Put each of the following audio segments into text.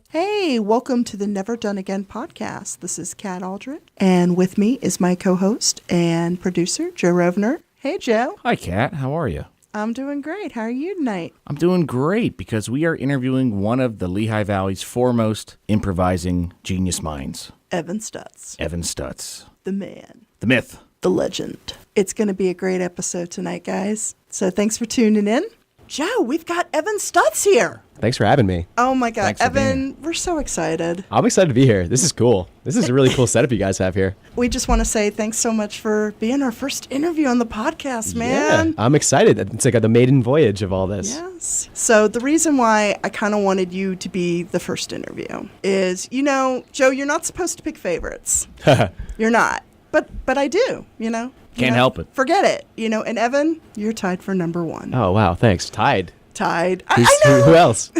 Hey, welcome to the Never Done Again podcast. This is Kat Aldrich, and with me is my co-host and producer, Joe Rovner. Hey, Joe. Hi, Kat. How are you? I'm doing great. How are you tonight? I'm doing great because we are interviewing one of the Lehigh Valley's foremost improvising genius minds. Evan Stutts. Evan Stutts. The man. The myth. The legend. It's going to be a great episode tonight, guys. So thanks for tuning in. Joe, we've got Evan Stutts here. Thanks for having me. Oh my God, Thanks for being Evan, we're so excited. I'm excited to be here. This is cool. This is a really cool setup you guys have here. We just want to say thanks so much for being our first interview on the podcast, man. Yeah, I'm excited. It's like the maiden voyage of all this. Yes. So the reason why I kind of wanted you to be the first interview is, you know, Joe, you're not supposed to pick favorites. You're not. But I do, you know. Can't help it. Forget it. You know, and Evan, you're tied for number one. Oh, wow. Thanks. Tied. Tied. I know. Who else?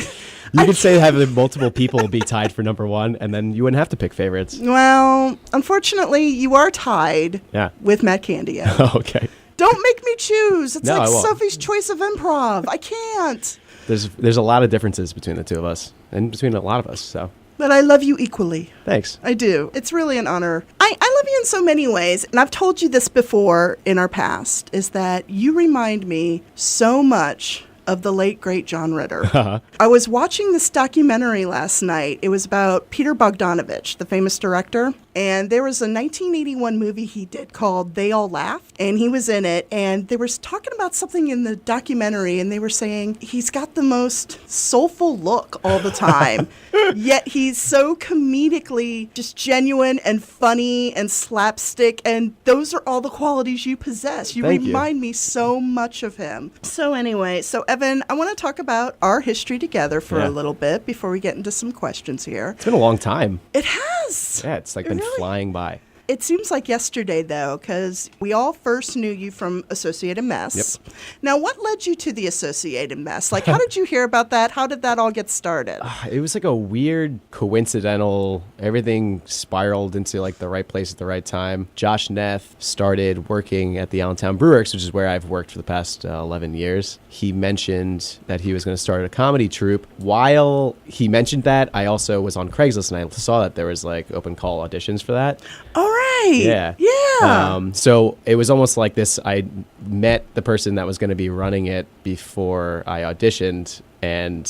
You could say having multiple people be tied for number one, and then you wouldn't have to pick favorites. Well, unfortunately, you are tied with Matt Candio. Oh, okay. Don't make me choose. It's No, like I won't. Sophie's Choice of Improv. I can't. There's a lot of differences between the two of us, and between a lot of us, so But I love you equally. thanks. I do. It's really an honor. I love you in so many ways. And I've told you this before in our past, is that you remind me so much of the late, great John Ritter. I was watching this documentary last night. It was about Peter Bogdanovich, the famous director. And there was a 1981 movie he did called They All Laughed, and he was in it. And they were talking about something in the documentary, and they were saying he's got the most soulful look all the time, yet he's so comedically just genuine and funny and slapstick. And those are all the qualities you possess. You Thank you. remind me so much of him. So anyway, Evan, I want to talk about our history together for a little bit before we get into some questions here. It's been a long time. It has. Yeah, it's like It been really- flying by. It seems like yesterday, though, because we all first knew you from Associated Mess. Yep. Now, what led you to the Associated Mess? Like, how did you hear about that? How did that all get started? It was like a weird, coincidental, everything spiraled into like the right place at the right time. Josh Neff started working at the Allentown Brewworks, which is where I've worked for the past 11 years. He mentioned that he was going to start a comedy troupe. While he mentioned that, I also was on Craigslist and I saw that there was like open call auditions for that. All right. Yeah. Yeah. So it was almost like this. I met the person that was going to be running it before I auditioned. And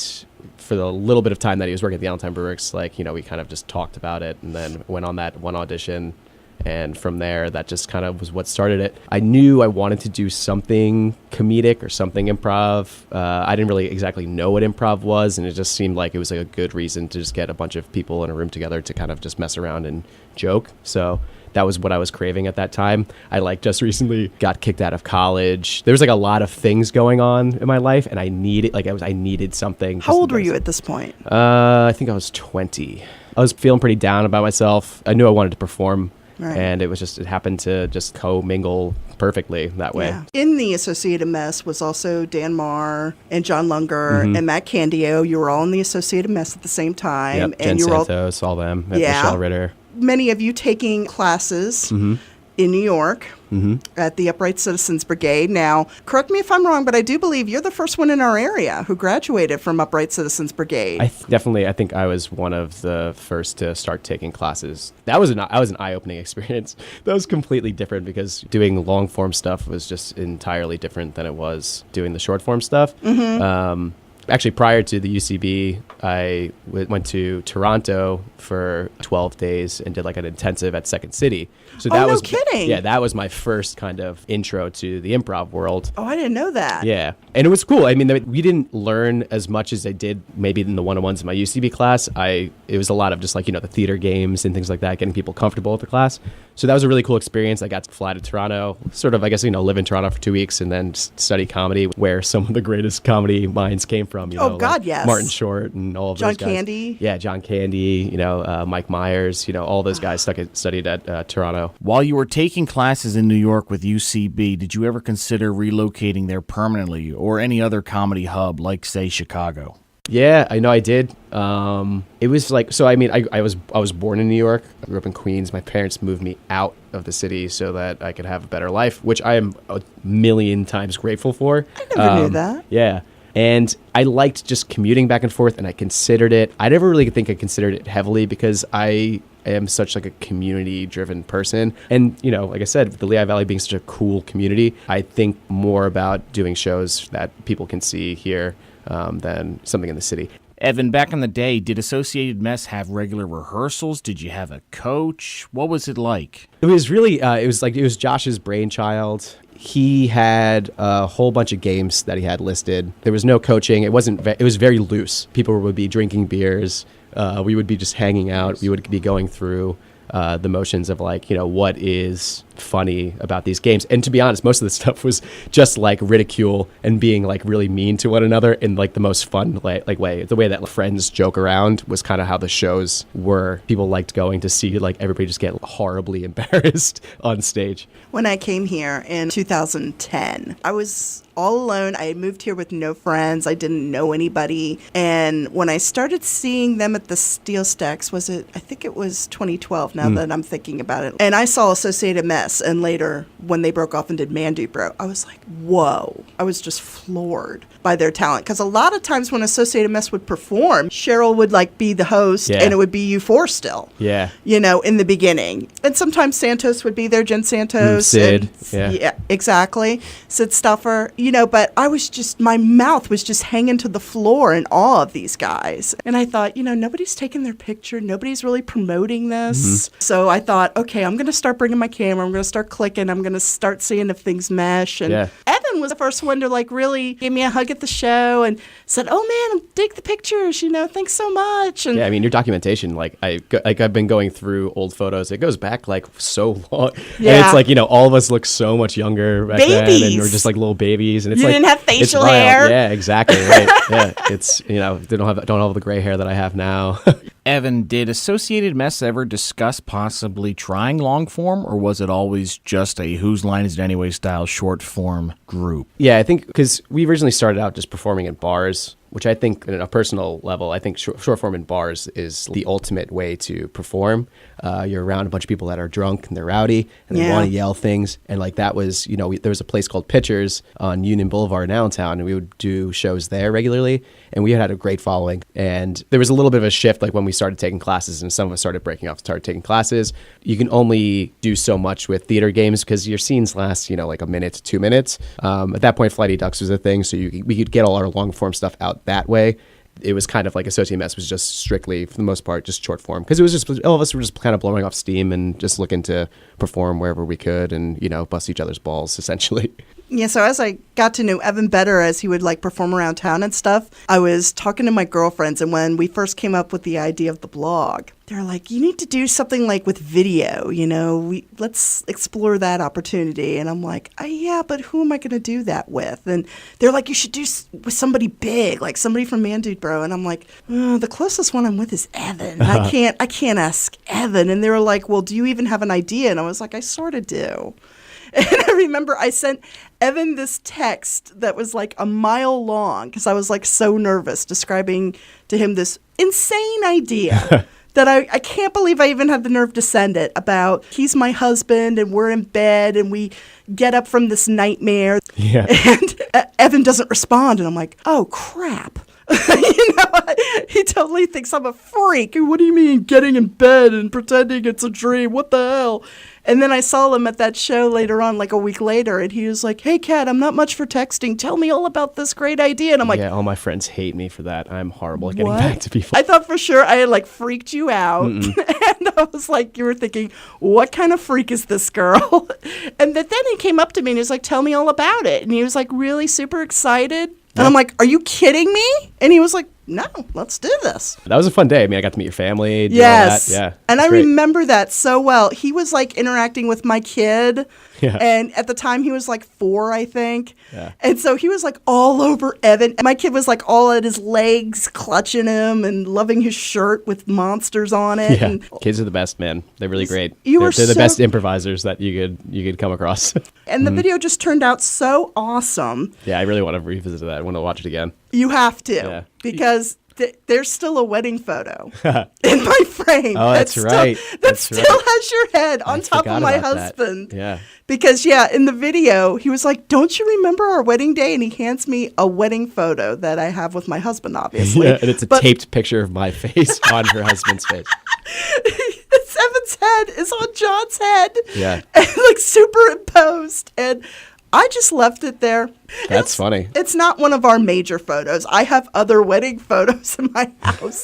for the little bit of time that he was working at the Allentown Brewworks, like, you know, we kind of just talked about it and then went on that one audition. And from there, that just kind of was what started it. I knew I wanted to do something comedic or something improv. I didn't really exactly know what improv was, and it just seemed like it was like a good reason to just get a bunch of people in a room together to kind of just mess around and joke. So that was what I was craving at that time. I like just recently got kicked out of college. There was like a lot of things going on in my life, and I needed something. How old were you at this point? I think I was 20. I was feeling pretty down about myself. I knew I wanted to perform. Right. And it happened to just co-mingle perfectly that way. Yeah. In the Associated Mess was also Dan Marr and John Lunger and Matt Candio. You were all in the Associated Mess at the same time. Yep, And Jen you were all, Santos, all them, Michelle Ritter. many of you taking classes in New York at the Upright Citizens Brigade. Now, correct me if I'm wrong, but I do believe you're the first one in our area who graduated from Upright Citizens Brigade. I think I was one of the first to start taking classes. That was an eye-opening experience. That was completely different because doing long-form stuff was just entirely different than it was doing the short-form stuff. Actually, prior to the UCB, I went to Toronto for 12 days and did like an intensive at Second City. So that no was kidding. Yeah, that was my first kind of intro to the improv world. Oh, I didn't know that. Yeah. And it was cool. I mean, we didn't learn as much as I did maybe in the one-on-ones in my UCB class. It was a lot of just like, you know, the theater games and things like that, getting people comfortable with the class. So that was a really cool experience. I got to fly to Toronto, sort of, I guess, you know, live in Toronto for 2 weeks and then study comedy, where some of the greatest comedy minds came from. You know, God, like yes. Martin Short and all of John those guys. Candy. Yeah, John Candy, you know, Mike Myers, you know, all those guys studied at Toronto. While you were taking classes in New York with UCB, did you ever consider relocating there permanently or any other comedy hub like, say, Chicago? Yeah, I know I did. It was like, so I mean, I was born in New York. I grew up in Queens. My parents moved me out of the city so that I could have a better life, which I am a million times grateful for. I never knew that. Yeah. And I liked just commuting back and forth, and I considered it. I never really think I considered it heavily because I am such like a community-driven person. And, you know, like I said, with the Lehigh Valley being such a cool community, I think more about doing shows that people can see here than something in the city. Evan, back in the day, did Associated Mess have regular rehearsals? Did you have a coach? What was it like? It was really, it was Josh's brainchild. He had a whole bunch of games that he had listed. There was no coaching. It was very loose. People would be drinking beers. We would be just hanging out. We would be going through the motions of like, you know, what is funny about these games. And to be honest, most of the stuff was just like ridicule and being like really mean to one another in like the most fun way. The way that friends joke around was kind of how the shows were. People liked going to see like everybody just get horribly embarrassed on stage. When I came here in 2010, I was all alone. I had moved here with no friends. I didn't know anybody. And when I started seeing them at the Steel Stacks, I think it was 2012 now that I'm thinking about it. And I saw Associated Mess, and later when they broke off and did Mandu Bro, I was like, whoa. I was just floored by their talent. Because a lot of times when Associated Mess would perform, Cheryl would like be the host, and it would be you four still. Yeah. You know, in the beginning. And sometimes Santos would be there, Jen Santos. Sid. Yeah, exactly. Sid Stuffer. You know, but I was just, my mouth was just hanging to the floor in awe of these guys. And I thought, you know, nobody's taking their picture. Nobody's really promoting this. So I thought, okay, I'm going to start bringing my camera. I'm going to start clicking. I'm going to start seeing if things mesh. And Evan was the first one to like really give me a hug at the show and said, oh man, dig the pictures, you know, thanks so much. And yeah, I mean, your documentation, I've been going through old photos. It goes back like so long. Yeah. And it's like, you know, all of us look so much younger back then. And we're just like little babies. And it's you like, didn't have facial wild. hair. Yeah, exactly. Right. Yeah. It's, you know, don't have all the gray hair that I have now. Evan, did Associated Mess ever discuss possibly trying long form, or was it always just a Whose Line Is It Anyway style short form group? Yeah, I think because we originally started out just performing in bars, which I think on a personal level, I think short form in bars is the ultimate way to perform. You're around a bunch of people that are drunk and they're rowdy and they want to yell things. And like that was, you know, there was a place called Pitchers on Union Boulevard in Allentown, and we would do shows there regularly. And we had a great following. And there was a little bit of a shift, like when we started taking classes and some of us started breaking off, started taking classes. You can only do so much with theater games because your scenes last, you know, like a minute to 2 minutes. At that point, Flighty Ducks was a thing. So we could get all our long form stuff out that way. It was kind of like Associated Mess was just strictly, for the most part, just short form. Because it was just, all of us were just kind of blowing off steam and just looking to perform wherever we could and, you know, bust each other's balls, essentially. Yeah, so as I got to know Evan better as he would like perform around town and stuff, I was talking to my girlfriends, and when we first came up with the idea of the blog, they're like, you need to do something like with video, you know, let's explore that opportunity. And I'm like, yeah, but who am I going to do that with? And they're like, you should do with somebody big, like somebody from Mandu Bro. And I'm like, the closest one I'm with is Evan. I can't ask Evan. And they were like, well, do you even have an idea? And I was like, I sort of do. And I remember I sent Evan this text that was like a mile long because I was like so nervous describing to him this insane idea that I can't believe I even had the nerve to send it about he's my husband and we're in bed and we get up from this nightmare. Yeah. And Evan doesn't respond. And I'm like, oh, crap. You know, he totally thinks I'm a freak. What do you mean getting in bed and pretending it's a dream? What the hell? And then I saw him at that show later on, like a week later, and he was like, hey, Kat, I'm not much for texting. Tell me all about this great idea. And I'm like, yeah, all my friends hate me for that. I'm horrible at getting back to people. I thought for sure I had like freaked you out. And I was like, you were thinking, what kind of freak is this girl? And then he came up to me and he was like, tell me all about it. And he was like really super excited. And I'm like, are you kidding me? And he was like, no, let's do this. That was a fun day. I mean, I got to meet your family. Yes. All that. Yeah. And I remember that so well. He was like interacting with my kid. Yeah. And at the time, he was like 4, I think. Yeah. And so he was like all over Evan. And my kid was like all at his legs, clutching him and loving his shirt with monsters on it. Yeah. And Kids are the best, man. They're really great. You They're the so- best improvisers that you could come across. And the video just turned out so awesome. Yeah, I really want to revisit that. I want to watch it again. You have to, Yeah. because there's still a wedding photo in my frame. Oh, that's right. That That's still right. has your head on top forgot of my about that. husband. Yeah. Because, in the video, he was like, "Don't you remember our wedding day?" And he hands me a wedding photo that I have with my husband, obviously. Yeah, and it's a taped picture of my face on her husband's face. Evan's head is on John's head. Yeah. And, like, superimposed. And I just left it there. That's funny. It's not one of our major photos. I have other wedding photos in my house.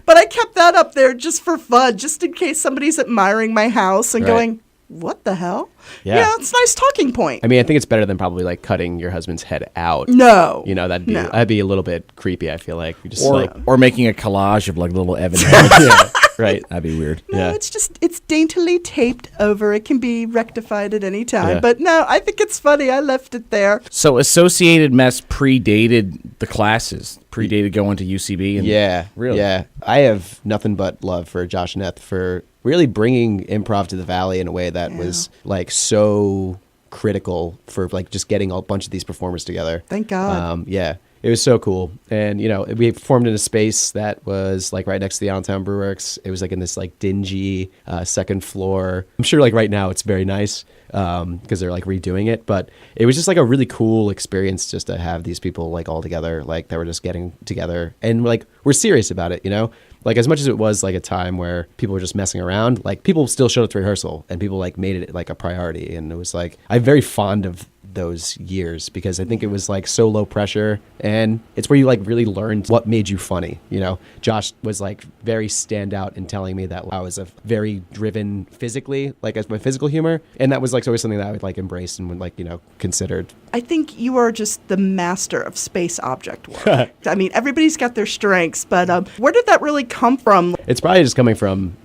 But I kept that up there just for fun, just in case somebody's admiring my house and Right. going, "What the hell?" Yeah. It's a nice talking point. I mean, I think it's better than probably like cutting your husband's head out. No. You know, that'd No. be a little bit creepy, I feel like. You just Or making a collage of like little Evan heads. yeah, right. That'd be weird. No, Yeah. it's daintily taped over. It can be rectified at any time. Yeah. But no, I think it's funny. I left it there. So Associated Mess predated the classes, predated going to UCB. And Yeah, Really? Yeah, I have nothing but love for Josh Neth for really bringing improv to the Valley in a way that was like so critical for like just getting a bunch of these performers together. Thank God. Yeah, it was so cool. And, you know, we performed in a space that was like right next to the Allentown Brewworks. It was like in this like dingy second floor. I'm sure like right now it's very nice because they're like redoing it. But it was just like a really cool experience just to have these people like all together, like that were just getting together. And like we're serious about it, you know? Like as much as it was like a time where people were just messing around, like people still showed up to rehearsal and people like made it like a priority. And it was like, I'm very fond of those years because I think it was like so low pressure and it's where you like really learned what made you funny. You know, Josh was like very standout in telling me that I was a very driven physically, like as my physical humor. And that was like always something that I would like embrace and would like, you know, considered. I think you are just the master of space object work. I mean, everybody's got their strengths, but where did that really come from? It's probably just coming from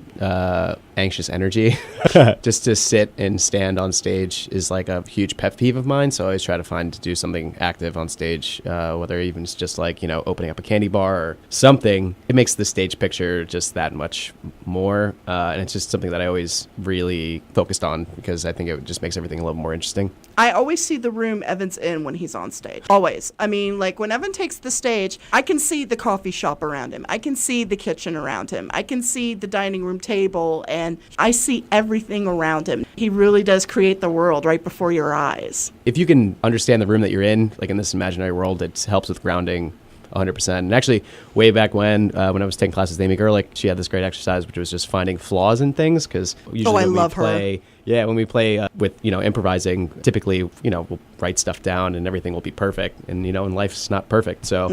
anxious energy. Just to sit and stand on stage is like a huge pet peeve of mine. So I always try to do something active on stage, whether even it's just like, you know, opening up a candy bar or something. It makes the stage picture just that much more. And it's just something that I always really focused on because I think it just makes everything a little more interesting. I always see the room Evan's in when he's on stage. Always. I mean, like when Evan takes the stage, I can see the coffee shop around him. I can see the kitchen around him. I can see the dining room table, and I see everything around him. He really does create the world right before your eyes. If you can understand the room that you're in, like in this imaginary world, it helps with grounding 100%. And actually, way back when I was taking classes with Amy Gerlich, she had this great exercise, which was just finding flaws in things. Because usually I when love we play, her. Yeah, when we play with, you know, improvising, typically, you know, we'll write stuff down and everything will be perfect. And, you know, and life's not perfect. So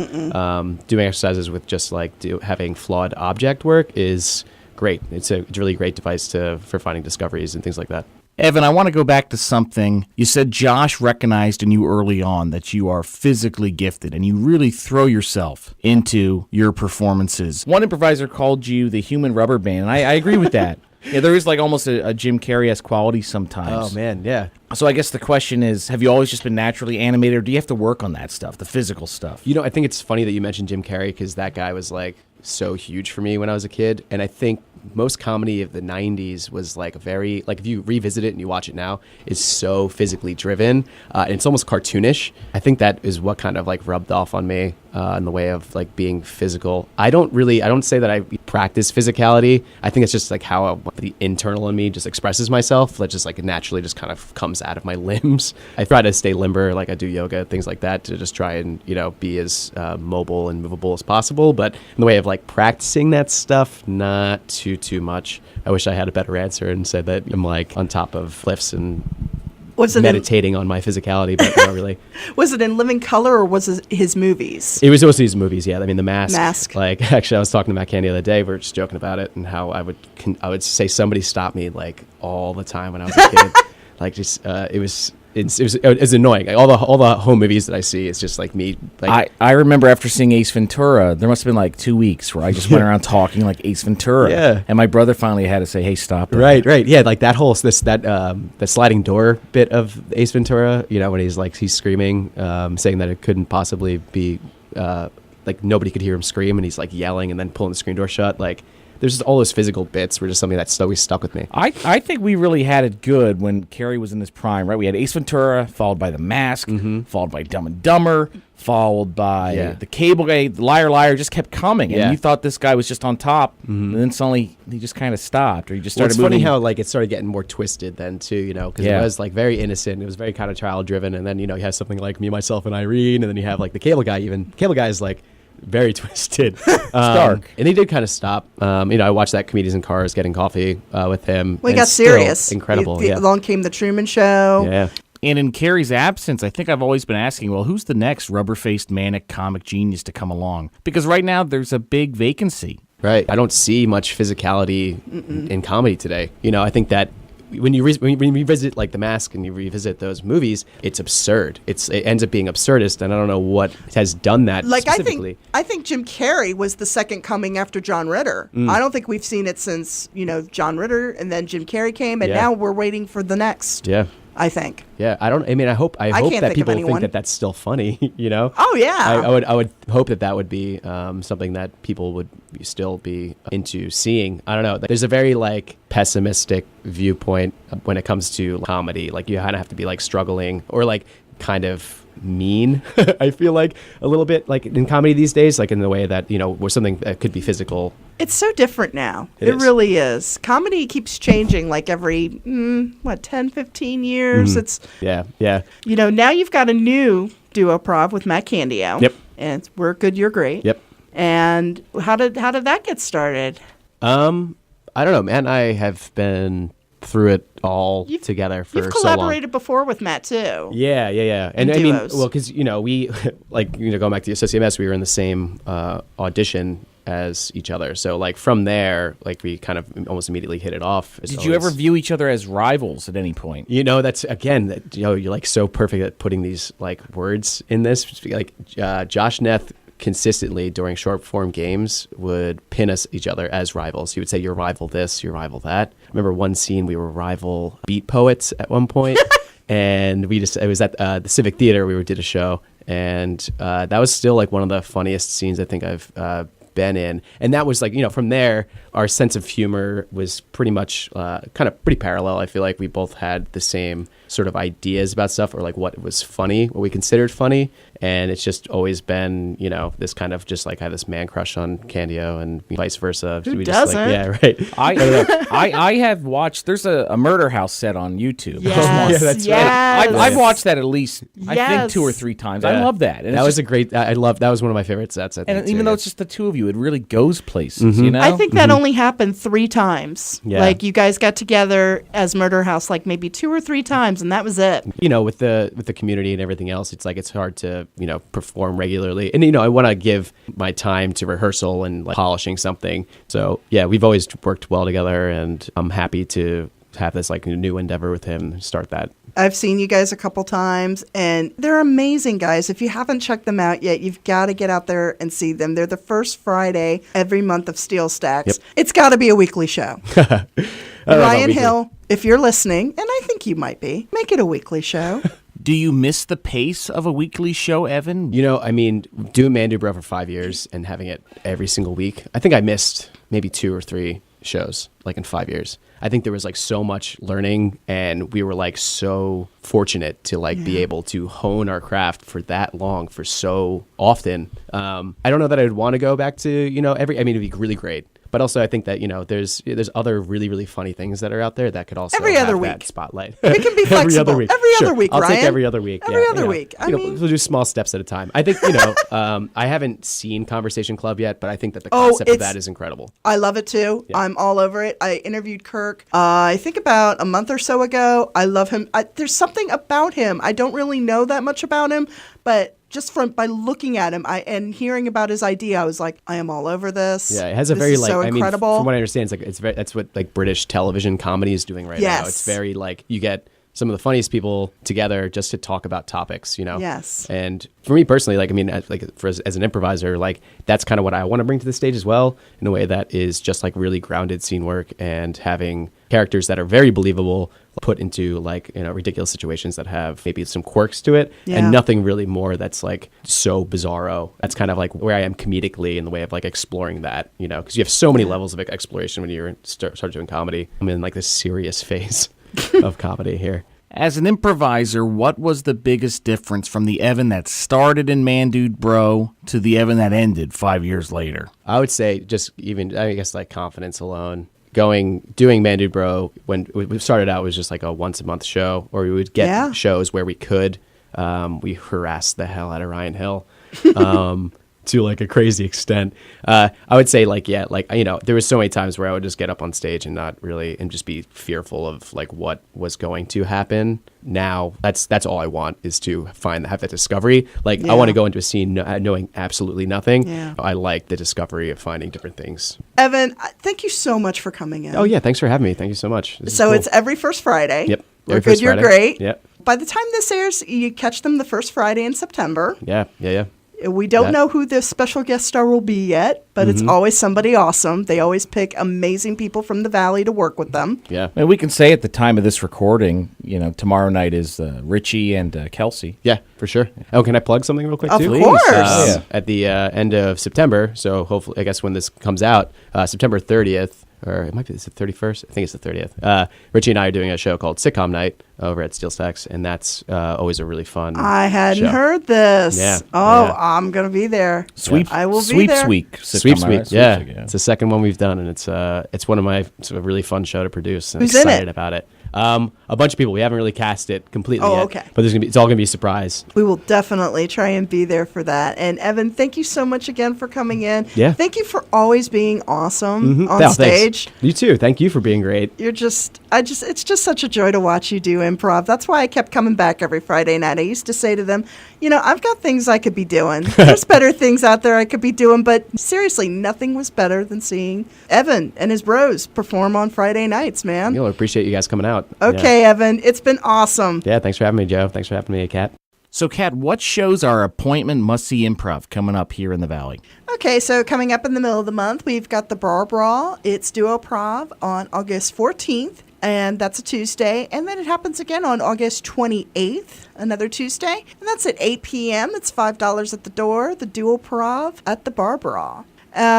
doing exercises with just like having flawed object work is great. It's a really great device for finding discoveries and things like that. Evan, I want to go back to something. You said Josh recognized in you early on that you are physically gifted and you really throw yourself into your performances. One improviser called you the human rubber band, and I agree with that. Yeah, there is like almost a Jim Carrey-esque quality sometimes. Oh, man, yeah. So I guess the question is, have you always just been naturally animated, or do you have to work on that stuff, the physical stuff? You know, I think it's funny that you mentioned Jim Carrey because that guy was like so huge for me when I was a kid. And I think most comedy of the 90s was like very, like if you revisit it and you watch it now, is so physically driven. And it's almost cartoonish. I think that is what kind of like rubbed off on me in the way of like being physical. I don't say that I practice physicality. I think it's just like how the internal in me just expresses myself. That just like it naturally just kind of comes out of my limbs. I try to stay limber, like I do yoga, things like that, to just try and, you know, be as mobile and movable as possible. But in the way of like practicing that stuff, not too much. I wish I had a better answer and said that I'm like on top of cliffs and meditating on my physicality, but not really. Was it in living color or was it his movies? It was also his movies, yeah. I mean, The Mask. Mask. Like, actually, I was talking to Matt Candy the other day. We were just joking about it and how I would say somebody stopped me like all the time when I was a kid. Like, just it it's annoying. Like, all the home movies that I see, it's just like me. Like, I remember after seeing Ace Ventura, there must have been like 2 weeks where I just went around talking like Ace Ventura. Yeah. And my brother finally had to say, "Hey, stop it." Right. Yeah, like that whole the sliding door bit of Ace Ventura. You know, when he's screaming, saying that it couldn't possibly be like nobody could hear him scream, and he's like yelling and then pulling the screen door shut. Like, there's just all those physical bits were just something that's always stuck with me. I think we really had it good when Carrie was in his prime, right? We had Ace Ventura, followed by The Mask, followed by Dumb and Dumber, followed by The Cable Guy, Liar Liar, just kept coming. And you thought this guy was just on top, and then suddenly he just kind of stopped, or he just started moving. It's funny how like it started getting more twisted then too, you know, because it was like very innocent. It was very kind of child driven, and then, you know, you have something like Me, Myself, and Irene, and then you have like The Cable Guy. Even Cable Guy is like very twisted. Dark. And he did kind of stop. You know, I watched that Comedians in Cars Getting Coffee with him. We and got still serious. Incredible. Along came The Truman Show. Yeah. And in Carrie's absence, I think I've always been asking, well, who's the next rubber-faced manic comic genius to come along? Because right now there's a big vacancy. Right. I don't see much physicality in comedy today. You know, I think that when you revisit like The Mask and you revisit those movies, it's absurd. It ends up being absurdist, and I don't know what has done that specifically. I think Jim Carrey was the second coming after John Ritter. I don't think we've seen it since, you know, John Ritter, and then Jim Carrey came, and now we're waiting for the next. Yeah. I think. Yeah, I hope can't that think people of anyone. think that that's still funny, you know? Oh yeah. I would hope that would be something that people would still be into seeing. I don't know. There's a very like pessimistic viewpoint when it comes to comedy. Like, you kind of have to be like struggling or like kind of mean. I feel like a little bit like in comedy these days, like in the way that, you know, where something that could be physical. It's so different now. It is. really is. Comedy keeps changing like every 10, 15 years. It's Yeah. you know, now you've got a new duo prov with Matt Candio. Yep. And it's We're Good, You're Great. Yep. And how did that get started? I don't know, man. I have been through it all together for so long. You've collaborated before with Matt too. Yeah. And I mean, duos. well, because, you know, we like, you know, going back to the Associate Mess, we were in the same audition as each other. So like from there, like we kind of almost immediately hit it off. Did you ever view each other as rivals at any point? You know, that's again, that, you know, you're like so perfect at putting these like words in this. Like Josh Neth consistently during short form games would pin us each other as rivals. He would say, "You're rival this, you're rival that." I remember one scene we were rival beat poets at one point. And it was at the Civic Theater. We did a show, and that was still like one of the funniest scenes I think I've been in. And that was like, you know, from there, our sense of humor was pretty much kind of pretty parallel. I feel like we both had the same sort of ideas about stuff, or like what was funny, what we considered funny. And it's just always been, you know, this kind of just like I have this man crush on Candio and vice versa. Who we doesn't? Just like, yeah, right. I have watched, there's a murder house set on YouTube. Yes. that's yes. I've watched that at least, I think, Yes. 2 or 3 times. Yeah. I love that. And That it's was just, a great, that was one of my favorite sets, I think. and even too, though yeah. it's just the two of you, it really goes places, you know? I think that only happened 3 times. Yeah. Like you guys got together as Murder House like maybe 2 or 3 times, and that was it. You know, with the community and everything else, it's like it's hard to, you know, perform regularly. And, you know, I want to give my time to rehearsal and like polishing something. So, yeah, we've always worked well together, and I'm happy to have this like new endeavor with him, start that. I've seen you guys a couple times, and they're amazing guys. If you haven't checked them out yet, you've got to get out there and see them. They're the first Friday every month of Steel Stacks. Yep. It's got to be a weekly show. I don't know about Ryan weekly. Hill, if you're listening, and I think you might be, make it a weekly show. Do you miss the pace of a weekly show, Evan? You know, I mean, doing Mandubro for 5 years and having it every single week, I think I missed maybe 2 or 3 shows like in 5 years. I think there was like so much learning, and we were like so fortunate to like be able to hone our craft for that long, for so often. I don't know that I would want to go back to, you know, it'd be really great. But also, I think that, you know, there's other really, really funny things that are out there that could also Every have other that week. spotlight. We can be Every other flexible. week. Every Sure. other week, I'll take Ryan. every other week. Every Yeah, other you know. week. I You know, mean- we'll do small steps at a time. I think, you know, I haven't seen Conversation Club yet, but I think that the concept of it's- that is incredible. I love it too. Yeah. I'm all over it. I interviewed Kirk, I think about a month or so ago. I love him. There's something about him. I don't really know that much about him, but just by looking at him and hearing about his idea, I was like, I am all over this. Yeah, it has a This very is like so I mean, incredible. from what I understand, that's what like British television comedy is doing right now. Yes. It's very like you get some of the funniest people together just to talk about topics, you know? Yes. And for me personally, like, I mean, as an improviser, like, that's kind of what I want to bring to the stage as well, in a way that is just like really grounded scene work and having characters that are very believable put into like, you know, ridiculous situations that have maybe some quirks to it and nothing really more that's like so bizarro. That's kind of like where I am comedically in the way of like exploring that, you know, because you have so many levels of exploration when you're start doing comedy. I'm in like this serious phase of comedy here. As an improviser, what was the biggest difference from the Evan that started in Man Dude Bro to the Evan that ended 5 years later? I would say just even, I guess, like confidence alone. Doing Man Dude Bro, when we started out, was just like a once a month show, or we would get shows where we could. We harassed the hell out of Ryan Hill. To like a crazy extent. I would say like, yeah, like, you know, there was so many times where I would just get up on stage and just be fearful of like what was going to happen. Now that's all I want is to have that discovery. Like I want to go into a scene knowing absolutely nothing. Yeah. I like the discovery of finding different things. Evan, thank you so much for coming in. Oh yeah. Thanks for having me. Thank you so much. So cool. It's every first Friday. Yep. We're good. You're great. Yep. By the time this airs, you catch them the first Friday in September. Yeah. We don't know who the special guest star will be yet, but it's always somebody awesome. They always pick amazing people from the Valley to work with them. Yeah. And we can say at the time of this recording, you know, tomorrow night is Richie and Kelsey. Yeah, for sure. Oh, can I plug something real quick, too? Of course. At the end of September, so hopefully, I guess when this comes out, September 30th, or it might be the 31st. I think it's the 30th. Richie and I are doing a show called Sitcom Night over at Steel Stacks, and that's always a really fun I hadn't show. heard this. Yeah. Oh, Yeah. I'm going to be there. I will be there. Sweeps Week. Sweeps Week. Right? Yeah. Sweeps Week, It's the second one we've done, and it's one of my sort of really fun show to produce. I'm Who's in excited it? about it. A bunch of people. We haven't really cast it completely yet. Okay. But it's all gonna be a surprise. We will definitely try and be there for that. And Evan, thank you so much again for coming in. Yeah. Thank you for always being awesome on Yeah, stage. Thanks. You too. Thank you for being great. It's just such a joy to watch you do improv. That's why I kept coming back every Friday night. I used to say to them, you know, I've got things I could be doing. There's better things out there I could be doing, but seriously, nothing was better than seeing Evan and his bros perform on Friday nights, man. I appreciate you guys coming out. Okay, Evan, it's been awesome. Yeah, thanks for having me, Joe. Thanks for having me, Kat. So, Kat, what shows are appointment must-see improv coming up here in the Valley? Okay, so coming up in the middle of the month, we've got the Bra Bra. It's Duo Prov on August 14th, and that's a Tuesday. And then it happens again on August 28th, another Tuesday. And that's at 8 p.m. It's $5 at the door, the Duo Prov at the Bar Bra.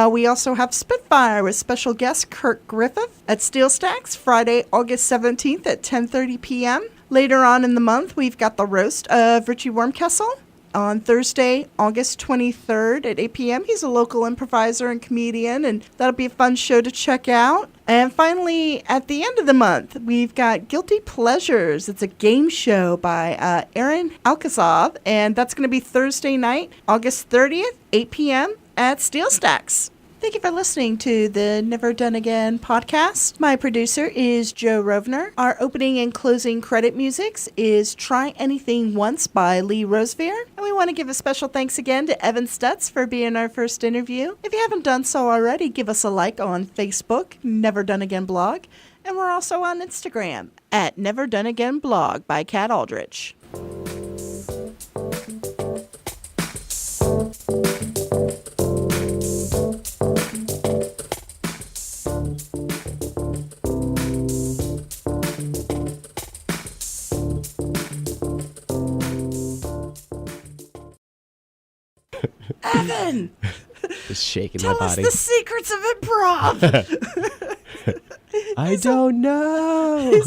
We also have Spitfire with special guest Kirk Griffith at Steel Stacks, Friday, August 17th at 10:30 p.m. Later on in the month, we've got the roast of Richie Wormkessel on Thursday, August 23rd at 8 p.m. He's a local improviser and comedian, and that'll be a fun show to check out. And finally, at the end of the month, we've got Guilty Pleasures. It's a game show by Aaron Alkazov, and that's going to be Thursday night, August 30th, 8 p.m. at Steel Stacks. Thank you for listening to the Never Done Again podcast. My producer is Joe Rovner. Our opening and closing credit music is Try Anything Once by Lee Rosevere. And we want to give a special thanks again to Evan Stutts for being our first interview. If you haven't done so already, give us a like on Facebook, Never Done Again blog. And we're also on Instagram at Never Done Again blog by Kat Aldrich. Evan! Just shaking Tell my us body. the secrets of improv! I don't know.